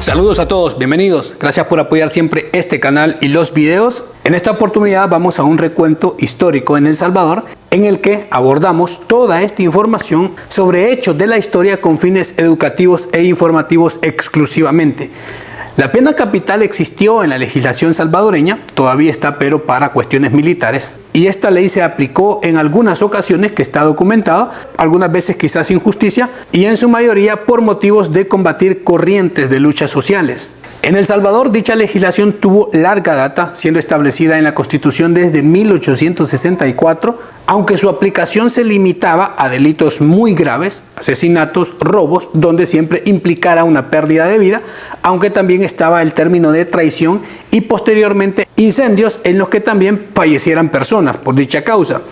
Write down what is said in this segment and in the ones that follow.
Saludos a todos, bienvenidos. Gracias por apoyar siempre este canal y los videos. En esta oportunidad vamos a un recuento histórico en El Salvador en el que abordamos toda esta información sobre hechos de la historia con fines educativos e informativos exclusivamente. La pena capital existió en la legislación salvadoreña, todavía está pero para cuestiones militares, y esta ley se aplicó en algunas ocasiones, que está documentado, algunas veces quizás sin justicia, y en su mayoría por motivos de combatir corrientes de luchas sociales. En El Salvador, dicha legislación tuvo larga data, siendo establecida en la Constitución desde 1864, aunque su aplicación se limitaba a delitos muy graves, asesinatos, robos, donde siempre implicara una pérdida de vida, aunque también estaba el término de traición y posteriormente incendios en los que también fallecieran personas por dicha causa.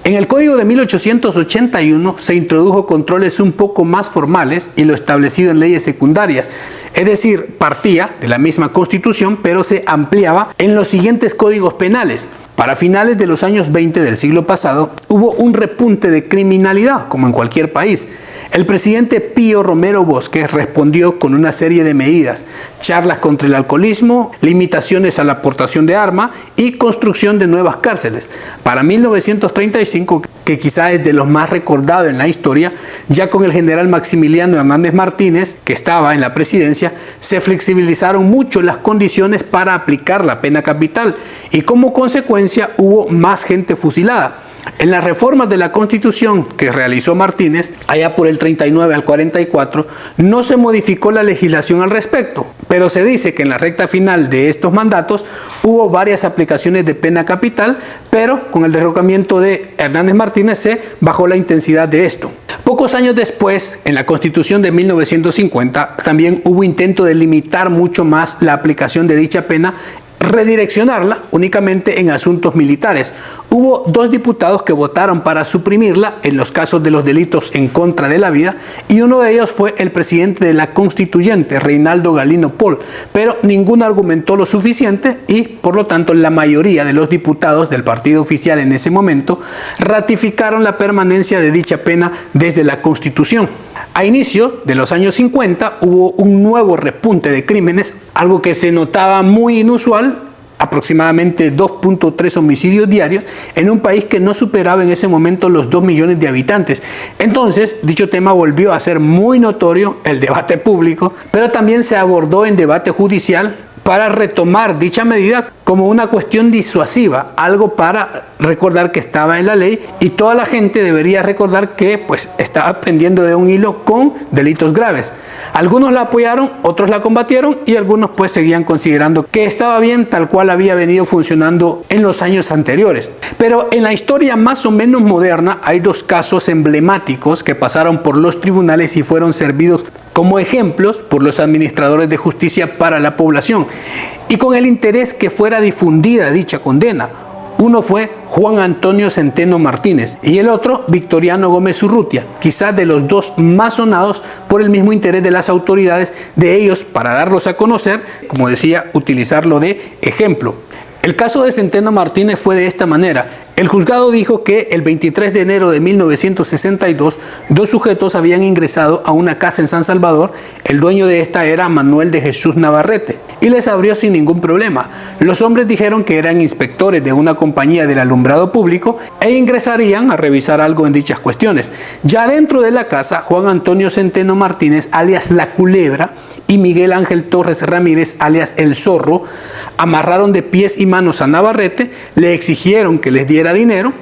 En el Código de 1881 se introdujo controles un poco más formales y lo establecido en leyes secundarias, es decir, partía de la misma Constitución, pero se ampliaba en los siguientes códigos penales. Para finales de los años 20 del siglo pasado, hubo un repunte de criminalidad, como en cualquier país. El presidente Pío Romero Bosques respondió con una serie de medidas: charlas contra el alcoholismo, limitaciones a la aportación de armas y construcción de nuevas cárceles. Para 1935, que quizá es de los más recordados en la historia, ya con el general Maximiliano Hernández Martínez, que estaba en la presidencia, se flexibilizaron mucho las condiciones para aplicar la pena capital y como consecuencia hubo más gente fusilada. En las reformas de la Constitución que realizó Martínez, allá por el 39 al 44, no se modificó la legislación al respecto, pero se dice que en la recta final de estos mandatos hubo varias aplicaciones de pena capital, pero con el derrocamiento de Hernández Martínez se bajó la intensidad de esto. Pocos años después, en la Constitución de 1950, también hubo intento de limitar mucho más la aplicación de dicha pena, redireccionarla únicamente en asuntos militares. Hubo 2 diputados que votaron para suprimirla en los casos de los delitos en contra de la vida, y uno de ellos fue el presidente de la Constituyente, Reinaldo Galino Pol, pero ninguno argumentó lo suficiente y por lo tanto la mayoría de los diputados del partido oficial en ese momento ratificaron la permanencia de dicha pena desde la Constitución. A inicios de los años 50 hubo un nuevo repunte de crímenes, algo que se notaba muy inusual, aproximadamente 2.3 homicidios diarios en un país que no superaba en ese momento los 2 millones de habitantes. Entonces, dicho tema volvió a ser muy notorio el debate público, pero también se abordó en debate judicial para retomar dicha medida como una cuestión disuasiva, algo para recordar que estaba en la ley y toda la gente debería recordar que pues estaba pendiendo de un hilo con delitos graves. Algunos la apoyaron, otros la combatieron y algunos pues seguían considerando que estaba bien tal cual había venido funcionando en los años anteriores. Pero en la historia más o menos moderna hay 2 casos emblemáticos que pasaron por los tribunales y fueron servidos como ejemplos por los administradores de justicia para la población y con el interés que fuera difundida dicha condena. Uno fue Juan Antonio Centeno Martínez y el otro Victoriano Gómez Urrutia, quizás de los 2 más sonados por el mismo interés de las autoridades de ellos para darlos a conocer, como decía, utilizarlo de ejemplo. El caso de Centeno Martínez fue de esta manera. El juzgado dijo que el 23 de enero de 1962, 2 sujetos habían ingresado a una casa en San Salvador. El dueño de esta era Manuel de Jesús Navarrete y les abrió sin ningún problema. Los hombres dijeron que eran inspectores de una compañía del alumbrado público e ingresarían a revisar algo en dichas cuestiones. Ya dentro de la casa, Juan Antonio Centeno Martínez, alias La Culebra, y Miguel Ángel Torres Ramírez, alias El Zorro, amarraron de pies y manos a Navarrete, le exigieron que les diera dinero,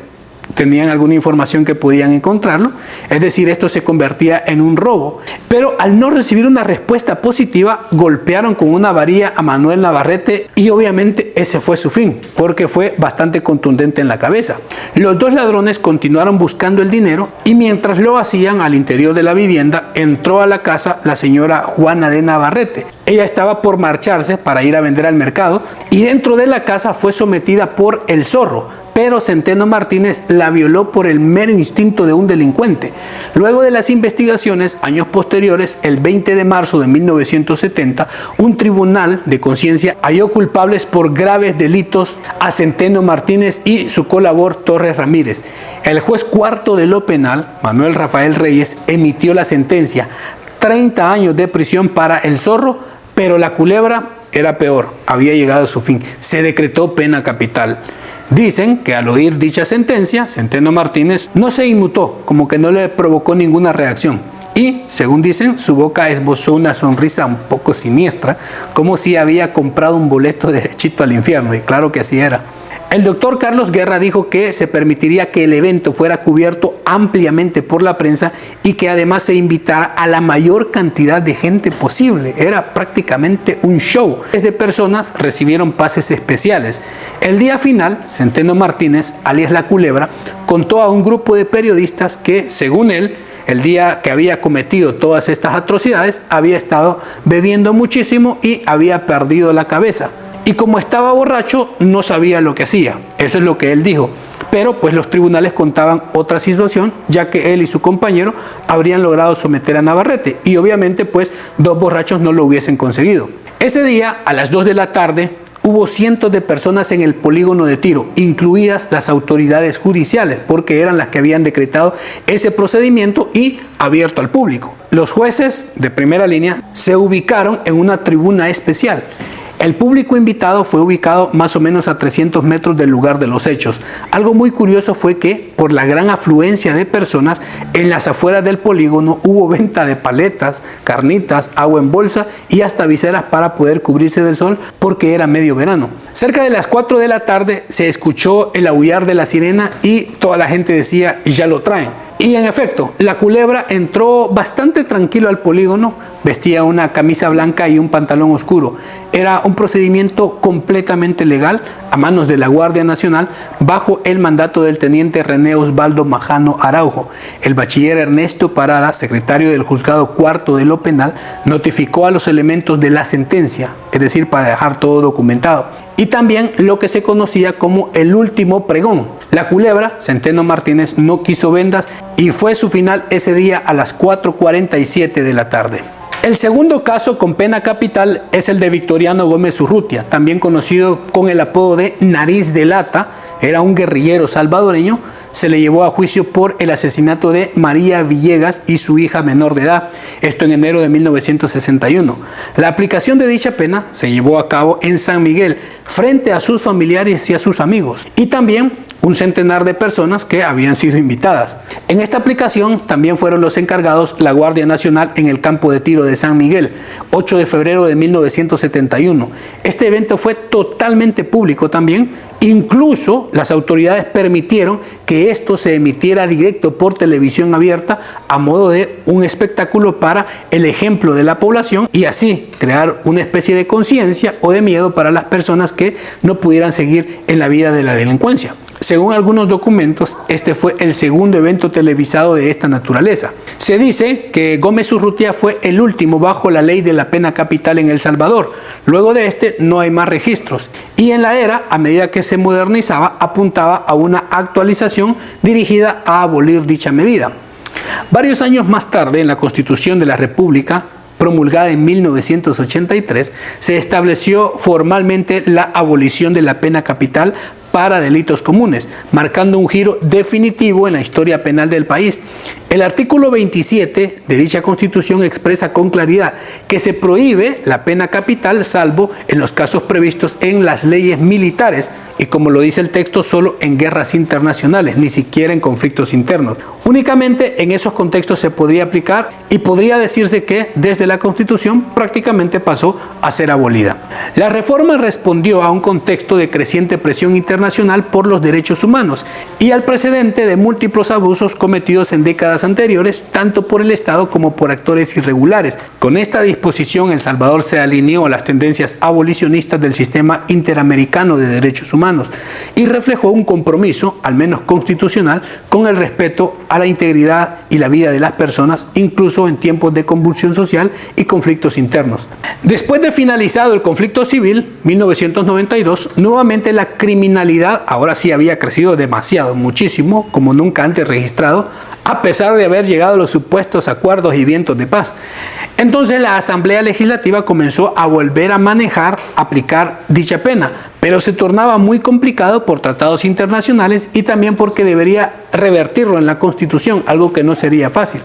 tenían alguna información que podían encontrarlo, es decir, esto se convertía en un robo. Pero al no recibir una respuesta positiva, golpearon con una varilla a Manuel Navarrete y obviamente ese fue su fin, porque fue bastante contundente en la cabeza. Los 2 ladrones continuaron buscando el dinero y mientras lo hacían al interior de la vivienda, entró a la casa la señora Juana de Navarrete. Ella estaba por marcharse para ir a vender al mercado y dentro de la casa fue sometida por El Zorro, pero Centeno Martínez la violó por el mero instinto de un delincuente. Luego de las investigaciones, años posteriores, el 20 de marzo de 1970, un tribunal de conciencia halló culpables por graves delitos a Centeno Martínez y su colaborador Torres Ramírez. El juez cuarto de lo penal, Manuel Rafael Reyes, emitió la sentencia: 30 años de prisión para El Zorro, Pero la culebra era peor, había llegado a su fin. Se decretó pena capital. Dicen que al oír dicha sentencia, Centeno Martínez no se inmutó, como que no le provocó ninguna reacción. Y, según dicen, su boca esbozó una sonrisa un poco siniestra, como si había comprado un boleto derechito al infierno, y claro que así era. El doctor Carlos Guerra dijo que se permitiría que el evento fuera cubierto ampliamente por la prensa y que además se invitara a la mayor cantidad de gente posible. Era prácticamente un show. Miles de personas recibieron pases especiales. El día final, Centeno Martínez, alias La Culebra, contó a un grupo de periodistas que, según él, el día que había cometido todas estas atrocidades, había estado bebiendo muchísimo y había perdido la cabeza. Y como estaba borracho, no sabía lo que hacía. Eso es lo que él dijo. Pero pues los tribunales contaban otra situación, ya que él y su compañero habrían logrado someter a Navarrete. Y obviamente pues 2 borrachos no lo hubiesen conseguido. Ese día, a las 2 de la tarde, hubo cientos de personas en el polígono de tiro, incluidas las autoridades judiciales, porque eran las que habían decretado ese procedimiento y abierto al público. Los jueces de primera línea se ubicaron en una tribuna especial. El público invitado fue ubicado más o menos a 300 metros del lugar de los hechos. Algo muy curioso fue que, por la gran afluencia de personas, en las afueras del polígono hubo venta de paletas, carnitas, agua en bolsa y hasta viseras para poder cubrirse del sol porque era medio verano. Cerca de las 4 de la tarde se escuchó el aullar de la sirena y toda la gente decía, ya lo traen. Y en efecto, la culebra entró bastante tranquilo al polígono, vestía una camisa blanca y un pantalón oscuro. Era un procedimiento completamente legal a manos de la Guardia Nacional bajo el mandato del teniente René Osvaldo Majano Araujo. El bachiller Ernesto Parada, secretario del Juzgado Cuarto de lo Penal, notificó a los elementos de la sentencia, es decir, para dejar todo documentado. Y también lo que se conocía como el último pregón. La culebra, Centeno Martínez, no quiso vendas y fue su final ese día a las 4:47 de la tarde. El segundo caso con pena capital es el de Victoriano Gómez Urrutia, también conocido con el apodo de Nariz de Lata. Era un guerrillero salvadoreño. Se le llevó a juicio por el asesinato de María Villegas y su hija menor de edad, esto en enero de 1961. La aplicación de dicha pena se llevó a cabo en San Miguel, frente a sus familiares y a sus amigos, y también un centenar de personas que habían sido invitadas. En esta aplicación también fueron los encargados la Guardia Nacional en el campo de tiro de San Miguel, 8 de febrero de 1971. Este evento fue totalmente público también. Incluso las autoridades permitieron que esto se emitiera directo por televisión abierta a modo de un espectáculo para el ejemplo de la población y así crear una especie de conciencia o de miedo para las personas que no pudieran seguir en la vida de la delincuencia. Según algunos documentos, este fue el segundo evento televisado de esta naturaleza. Se dice que Gómez Urrutia fue el último bajo la ley de la pena capital en El Salvador. Luego de este no hay más registros. Y en la era, a medida que se modernizaba, apuntaba a una actualización dirigida a abolir dicha medida. Varios años más tarde, en la Constitución de la República, promulgada en 1983, se estableció formalmente la abolición de la pena capital para delitos comunes, marcando un giro definitivo en la historia penal del país. El artículo 27 de dicha Constitución expresa con claridad que se prohíbe la pena capital salvo en los casos previstos en las leyes militares y, como lo dice el texto, solo en guerras internacionales, ni siquiera en conflictos internos. Únicamente en esos contextos se podría aplicar y podría decirse que desde la Constitución prácticamente pasó a ser abolida. La reforma respondió a un contexto de creciente presión internacional por los derechos humanos y al precedente de múltiples abusos cometidos en décadas anteriores, tanto por el Estado como por actores irregulares. Con esta disposición, El Salvador se alineó a las tendencias abolicionistas del sistema interamericano de derechos humanos y reflejó un compromiso, al menos constitucional, con el respeto a la integridad y la vida de las personas, incluso en tiempos de convulsión social y conflictos internos. Después de finalizado el conflicto civil, 1992, nuevamente la criminalidad criminalidad ahora sí había crecido demasiado, muchísimo, como nunca antes registrado, a pesar de haber llegado a los supuestos acuerdos y vientos de paz. Entonces la Asamblea Legislativa comenzó a volver a aplicar dicha pena, pero se tornaba muy complicado por tratados internacionales y también porque debería revertirlo en la Constitución, algo que no sería fácil.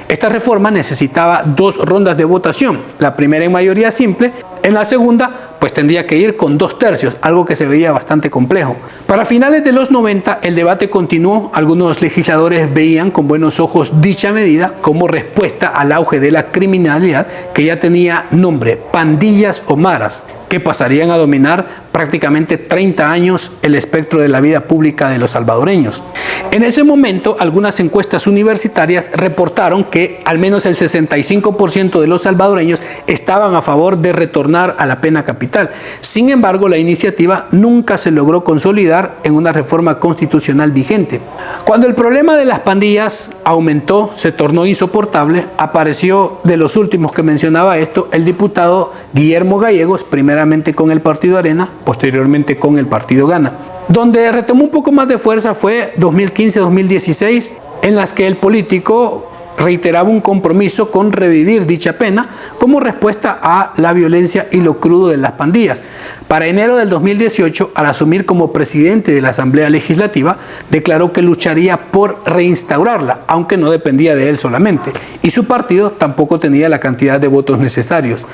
Esta reforma necesitaba 2 rondas de votación, la primera en mayoría simple, en la segunda pues tendría que ir con 2/3, algo que se veía bastante complejo. Para finales de los 90 el debate continuó, algunos legisladores veían con buenos ojos dicha medida como respuesta al auge de la criminalidad que ya tenía nombre, pandillas o maras, que pasarían a dominar prácticamente 30 años el espectro de la vida pública de los salvadoreños. En ese momento, algunas encuestas universitarias reportaron que al menos el 65% de los salvadoreños estaban a favor de retornar a la pena capital. Sin embargo, la iniciativa nunca se logró consolidar en una reforma constitucional vigente. Cuando el problema de las pandillas aumentó, se tornó insoportable, apareció de los últimos que mencionaba esto el diputado Guillermo Gallegos, primeramente con el Partido Arena, posteriormente con el Partido Gana. Donde retomó un poco más de fuerza fue 2015-2016, en las que el político reiteraba un compromiso con revivir dicha pena como respuesta a la violencia y lo crudo de las pandillas. Para enero del 2018, al asumir como presidente de la Asamblea Legislativa, declaró que lucharía por reinstaurarla, aunque no dependía de él solamente, y su partido tampoco tenía la cantidad de votos necesarios.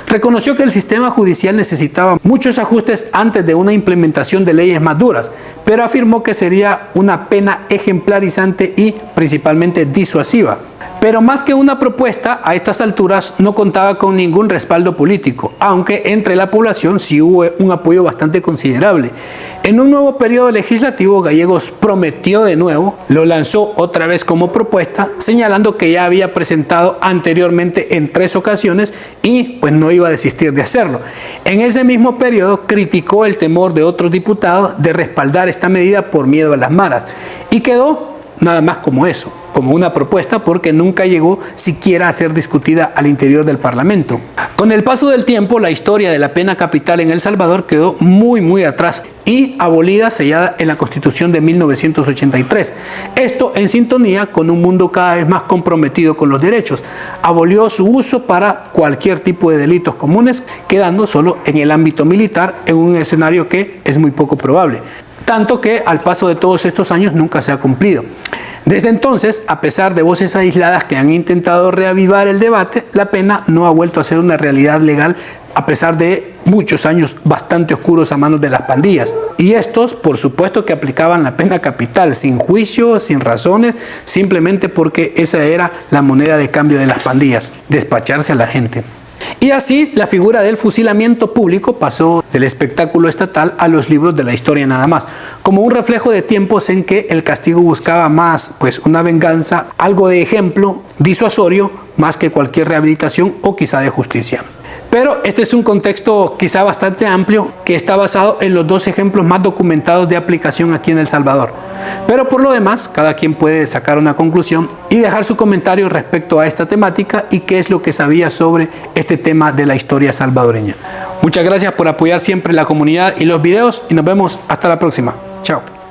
Reconoció que el sistema judicial necesitaba muchos ajustes antes de una implementación de leyes más duras, pero afirmó que sería una pena ejemplarizante y principalmente disuasiva. Pero más que una propuesta, a estas alturas no contaba con ningún respaldo político, aunque entre la población sí hubo un apoyo bastante considerable. En un nuevo periodo legislativo, Gallegos prometió de nuevo, lo lanzó otra vez como propuesta, señalando que ya había presentado anteriormente en 3 ocasiones y pues no iba a desistir de hacerlo. En ese mismo periodo criticó el temor de otros diputados de respaldar esta medida por miedo a las maras y quedó nada más como eso, como una propuesta, porque nunca llegó siquiera a ser discutida al interior del Parlamento. Con el paso del tiempo, la historia de la pena capital en El Salvador quedó muy atrás y abolida, sellada en la Constitución de 1983. Esto en sintonía con un mundo cada vez más comprometido con los derechos. Abolió su uso para cualquier tipo de delitos comunes, quedando solo en el ámbito militar, en un escenario que es muy poco probable. Tanto que al paso de todos estos años nunca se ha cumplido. Desde entonces, a pesar de voces aisladas que han intentado reavivar el debate, la pena no ha vuelto a ser una realidad legal a pesar de muchos años bastante oscuros a manos de las pandillas. Y estos, por supuesto que aplicaban la pena capital, sin juicio, sin razones, simplemente porque esa era la moneda de cambio de las pandillas, despacharse a la gente. Y así la figura del fusilamiento público pasó del espectáculo estatal a los libros de la historia nada más, como un reflejo de tiempos en que el castigo buscaba más pues una venganza, algo de ejemplo disuasorio, más que cualquier rehabilitación o quizá de justicia. Pero este es un contexto quizá bastante amplio que está basado en los 2 ejemplos más documentados de aplicación aquí en El Salvador. Pero por lo demás, cada quien puede sacar una conclusión y dejar su comentario respecto a esta temática y qué es lo que sabía sobre este tema de la historia salvadoreña. Muchas gracias por apoyar siempre la comunidad y los videos y nos vemos hasta la próxima. Chao.